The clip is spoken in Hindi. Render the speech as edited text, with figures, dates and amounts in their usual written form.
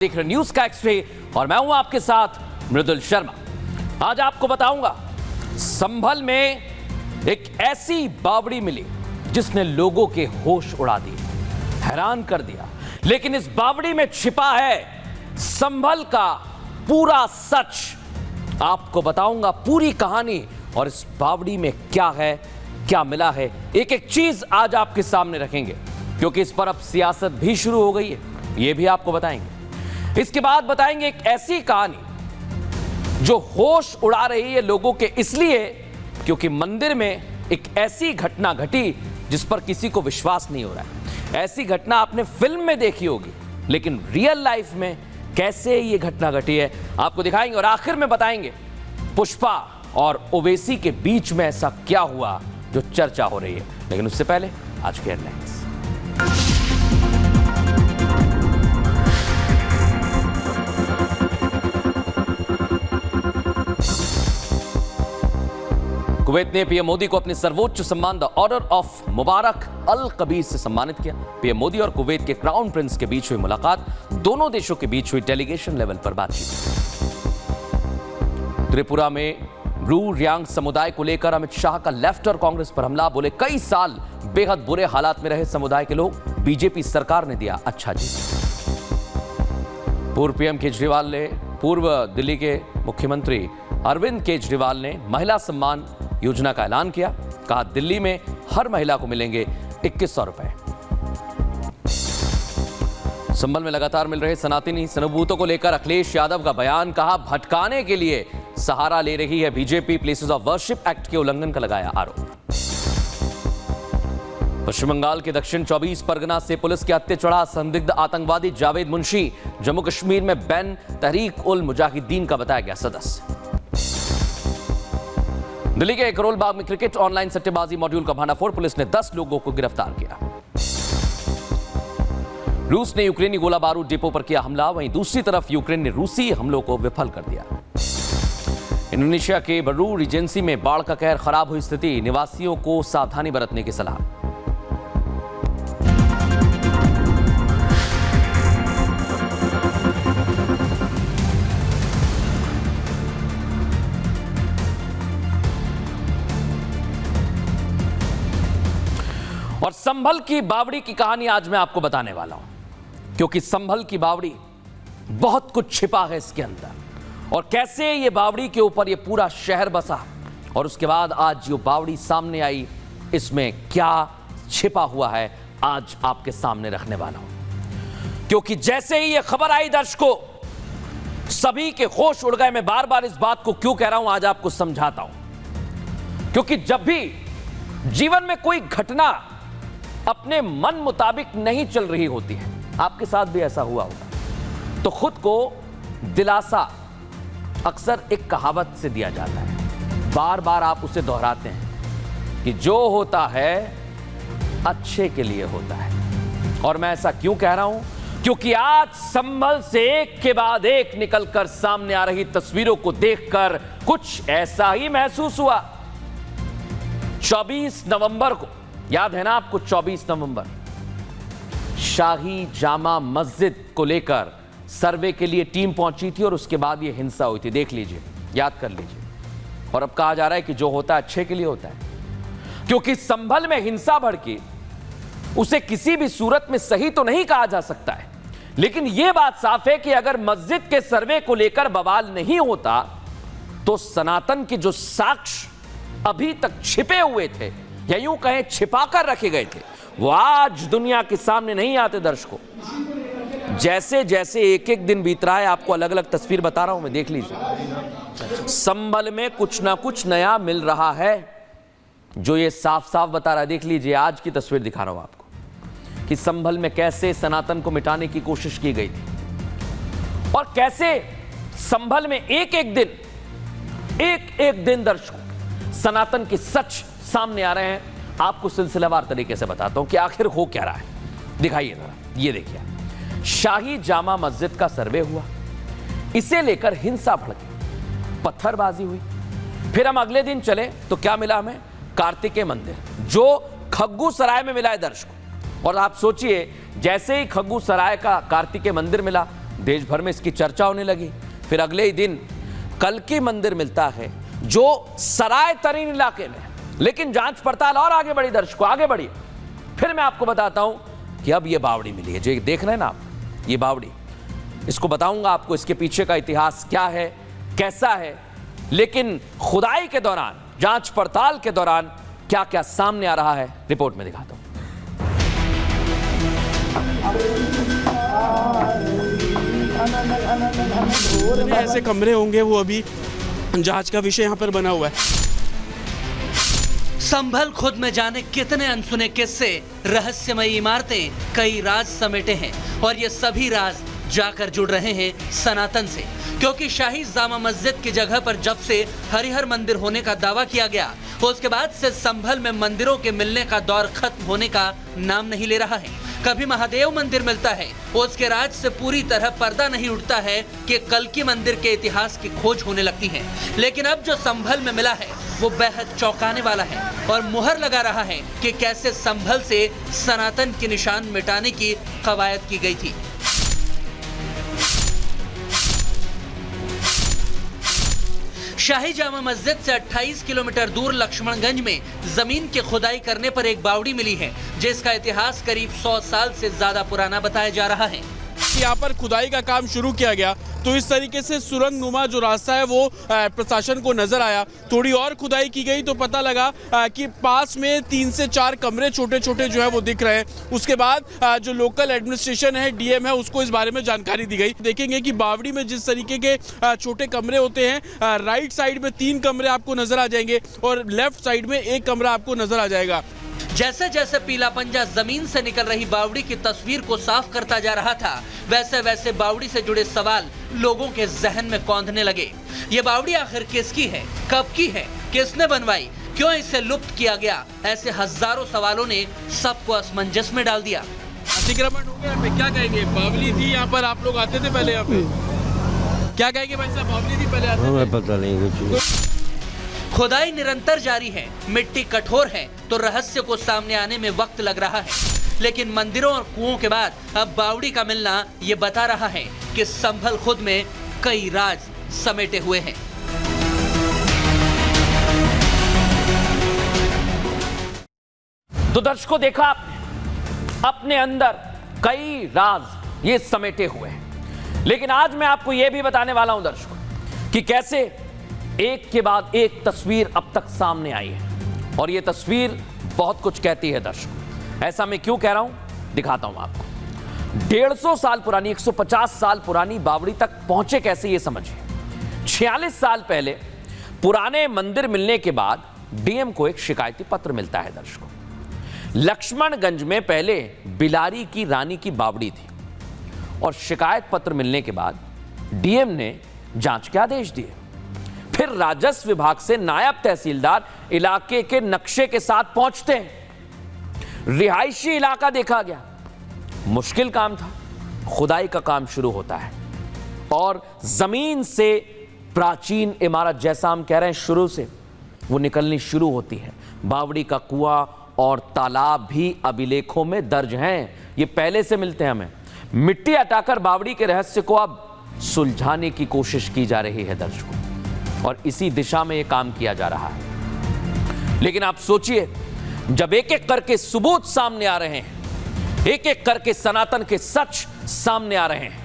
देख रहे न्यूज का एक्सरे और मैं हूं आपके साथ मृदुल शर्मा। आज आपको बताऊंगा संभल में एक ऐसी बावड़ी मिली जिसने लोगों के होश उड़ा दिए, हैरान कर दिया। लेकिन इस बावड़ी में छिपा है संभल का पूरा सच। आपको बताऊंगा पूरी कहानी और इस बावड़ी में क्या है, क्या मिला है। एक एक चीज आज आपके सामने रखेंगे क्योंकि इस पर अब सियासत भी शुरू हो गई है, यह भी आपको बताएंगे। इसके बाद बताएंगे एक ऐसी कहानी जो होश उड़ा रही है लोगों के, इसलिए क्योंकि मंदिर में एक ऐसी घटना घटी जिस पर किसी को विश्वास नहीं हो रहा है। ऐसी घटना आपने फिल्म में देखी होगी, लेकिन रियल लाइफ में कैसे ये घटना घटी है आपको दिखाएंगे। और आखिर में बताएंगे पुष्पा और ओवैसी के बीच में ऐसा क्या हुआ जो चर्चा हो रही है। लेकिन उससे पहले आज के हेडलाइंस। कुवैत ने पीएम मोदी को अपने सर्वोच्च सम्मान द ऑर्डर ऑफ मुबारक अल कबीर से सम्मानित किया। पीएम मोदी और कुवैत के क्राउन प्रिंस के बीच हुई मुलाकात, दोनों देशों के बीच हुई डेलीगेशन लेवल पर बातचीत। त्रिपुरा में ब्रू रियांग समुदाय को लेकर अमित शाह का लेफ्ट और कांग्रेस पर हमला, बोले कई साल बेहद बुरे हालात में रहे समुदाय के लोग, बीजेपी सरकार ने दिया अच्छा जी। पूर्व पीएम केजरीवाल ने पूर्व दिल्ली के मुख्यमंत्री अरविंद केजरीवाल ने महिला सम्मान योजना का ऐलान किया। कहा दिल्ली में हर महिला को मिलेंगे 2100 रुपए। संभल में लगातार मिल रहे सनातनी सनबूतों को लेकर अखिलेश यादव का बयान, कहा भटकाने के लिए सहारा ले रही है BJP, places of worship act के उल्लंघन का लगाया आरोप। पश्चिम बंगाल के दक्षिण 24 परगना से पुलिस के हत्थे चढ़ा संदिग्ध आतंकवादी जावेद मुंशी, जम्मू कश्मीर में बैन तहरीक उल मुजाहिदीन का बताया गया सदस्य। दिल्ली के करोल बाग में क्रिकेट ऑनलाइन सट्टेबाजी मॉड्यूल का भांडाफोड़, पुलिस ने 10 लोगों को गिरफ्तार किया। रूस ने यूक्रेनी गोला बारूद डिपो पर किया हमला, वहीं दूसरी तरफ यूक्रेन ने रूसी हमलों को विफल कर दिया। इंडोनेशिया के बरू रीजेंसी में बाढ़ का कहर, खराब हुई स्थिति, निवासियों को सावधानी बरतने की सलाह। और संभल की बावड़ी की कहानी आज मैं आपको बताने वाला हूं, क्योंकि संभल की बावड़ी बहुत कुछ छिपा है इसके अंदर, और कैसे ये बावड़ी के ऊपर ये पूरा शहर बसा, और उसके बाद आज जो बावड़ी सामने आई इसमें क्या छिपा हुआ है आज आपके सामने रखने वाला हूं। क्योंकि जैसे ही ये खबर आई दर्शकों, सभी के होश उड़ गए। मैं बार बार इस बात को क्यों कह रहा हूं, आज आपको समझाता हूं। क्योंकि जब भी जीवन में कोई घटना अपने मन मुताबिक नहीं चल रही होती है, आपके साथ भी ऐसा हुआ होगा, तो खुद को दिलासा अक्सर एक कहावत से दिया जाता है, बार बार आप उसे दोहराते हैं कि जो होता है अच्छे के लिए होता है। और मैं ऐसा क्यों कह रहा हूं, क्योंकि आज संभल से एक के बाद एक निकलकर सामने आ रही तस्वीरों को देखकर कुछ ऐसा ही महसूस हुआ। 24 नवंबर को, याद है ना आपको, 24 नवंबर शाही जामा मस्जिद को लेकर सर्वे के लिए टीम पहुंची थी और उसके बाद यह हिंसा हुई थी। देख लीजिए, याद कर लीजिए। और अब कहा जा रहा है कि जो होता है अच्छे के लिए होता है, क्योंकि संभल में हिंसा भड़की, उसे किसी भी सूरत में सही तो नहीं कहा जा सकता है, लेकिन यह बात साफ है कि अगर मस्जिद के सर्वे को लेकर बवाल नहीं होता तो सनातन के जो साक्ष्य अभी तक छिपे हुए थे, या यूं कहें छिपाकर रखे गए थे, वो आज दुनिया के सामने नहीं आते दर्शकों। जैसे जैसे एक एक दिन बीत रहा है, आपको अलग अलग तस्वीर बता रहा हूं मैं, देख लीजिए। संभल में कुछ ना कुछ नया मिल रहा है जो ये साफ साफ बता रहा है। देख लीजिए, आज की तस्वीर दिखा रहा हूं आपको कि संभल में कैसे सनातन को मिटाने की कोशिश की गई थी, और कैसे संभल में एक एक दिन दर्शकों सनातन के सच सामने आ रहे हैं। आपको सिलसिलेवार तरीके से बताता हूं कि आखिर हो क्या रहा है। दिखाइए जरा, ये देखिए, शाही जामा मस्जिद का सर्वे हुआ, इसे लेकर हिंसा भड़की, पत्थरबाजी हुई। फिर हम अगले दिन चले तो क्या मिला हमें, कार्तिकेय मंदिर, जो खग्गू सराय में मिला है दर्शकों। और आप सोचिए, जैसे ही खग्गू सराय का कार्तिकेय मंदिर मिला, देश भर में इसकी चर्चा होने लगी। फिर अगले ही दिन कल्कि मंदिर मिलता है जो सराय तरीन इलाके में, लेकिन जांच पड़ताल और आगे बढ़ी, दर्शकों आगे बढ़ी। फिर मैं आपको बताता हूं कि अब ये बावड़ी मिली है, जो देख रहे हैं ना आप, ये बावड़ी, इसको बताऊंगा आपको इसके पीछे का इतिहास क्या है, कैसा है, लेकिन खुदाई के दौरान, जांच पड़ताल के दौरान क्या क्या सामने आ रहा है, रिपोर्ट में दिखाता हूं। ऐसे कमरे होंगे वो अभी जांच का विषय यहाँ पर बना हुआ है। संभल खुद में जाने कितने अनसुने किस्से, रहस्यमयी इमारतें, कई राज समेटे हैं और ये सभी राज जाकर जुड़ रहे हैं सनातन से, क्योंकि शाही जामा मस्जिद की जगह पर जब से हरिहर मंदिर होने का दावा किया गया, उसके बाद से संभल में मंदिरों के मिलने का दौर खत्म होने का नाम नहीं ले रहा है। कभी महादेव मंदिर मिलता है, उसके राज से पूरी तरह पर्दा नहीं उठता है कि कल्कि मंदिर के इतिहास की खोज होने लगती है। लेकिन अब जो संभल में मिला है वो बेहद चौंकाने वाला है और मुहर लगा रहा है कि कैसे संभल से सनातन के निशान मिटाने की कवायद की गई थी। शाही जामा मस्जिद से 28 किलोमीटर दूर लक्ष्मणगंज में जमीन की खुदाई करने पर एक बावड़ी मिली है, जिसका इतिहास करीब 100 साल से ज्यादा पुराना बताया जा रहा है। यहाँ पर खुदाई का काम शुरू किया गया तो इस तरीके से सुरंग नुमा जो रास्ता है वो प्रशासन को नजर आया। थोड़ी और खुदाई की गई तो पता लगा कि पास में 3 से 4 कमरे छोटे छोटे जो है वो दिख रहे हैं। उसके बाद जो लोकल एडमिनिस्ट्रेशन है, डीएम है, उसको इस बारे में जानकारी दी गई। देखेंगे कि बावड़ी में जिस तरीके के छोटे कमरे होते हैं, राइट साइड में 3 कमरे आपको नजर आ जाएंगे और लेफ्ट साइड में 1 कमरा आपको नजर आ जाएगा। जैसे जैसे पीला पंजा जमीन से निकल रही बावड़ी की तस्वीर को साफ करता जा रहा था, वैसे वैसे बावड़ी से जुड़े सवाल लोगों के जहन में कौंधने लगे। ये बावड़ी आखिर किसकी है, कब की है, किसने बनवाई, क्यों इसे लुप्त किया गया, ऐसे हजारों सवालों ने सबको असमंजस में डाल दिया। अतिक्रमण हो गया, क्या कहेंगे? बावली थी यहाँ पर, आप लोग आते थे पहले यहाँ पे, क्या कहेंगे भाई साहब? बावली थी पहले आते थे? हमें पता नहीं कुछ। खुदाई निरंतर जारी है, मिट्टी कठोर है तो रहस्य को सामने आने में वक्त लग रहा है। लेकिन मंदिरों और कुओं के बाद अब बावड़ी का मिलना ये बता रहा है कि संभल खुद में कई राज समेटे हुए हैं। तो दर्शकों, देखा आपने, अपने अंदर कई राज ये समेटे हुए हैं। लेकिन आज मैं आपको यह भी बताने वाला हूं दर्शकों कि कैसे एक के बाद एक तस्वीर अब तक सामने आई है और यह तस्वीर बहुत कुछ कहती है दर्शकों। ऐसा मैं क्यों कह रहा हूं, दिखाता हूं आपको। 150 साल पुरानी, 150 साल पुरानी बावड़ी तक पहुंचे कैसे, ये समझिए। 46 साल पहले पुराने मंदिर मिलने के बाद डीएम को एक शिकायती पत्र मिलता है दर्शकों। लक्ष्मणगंज में पहले बिलारी की रानी की बावड़ी थी और शिकायत पत्र मिलने के बाद डीएम ने जांच के आदेश दिए। फिर राजस्व विभाग से नायब तहसीलदार इलाके के नक्शे के साथ पहुंचते हैं। रिहायशी इलाका देखा गया, मुश्किल काम था। खुदाई का काम शुरू होता है और जमीन से प्राचीन इमारत, जैसा हम कह रहे हैं शुरू से, वो निकलनी शुरू होती है। बावड़ी का कुआं और तालाब भी अभिलेखों में दर्ज हैं, ये पहले से मिलते हैं हमें। मिट्टी हटाकर बावड़ी के रहस्य को अब सुलझाने की कोशिश की जा रही है दर्शकों, और इसी दिशा में यह काम किया जा रहा है। लेकिन आप सोचिए, जब एक एक करके सबूत सामने आ रहे हैं, एक एक करके सनातन के सच सामने आ रहे हैं,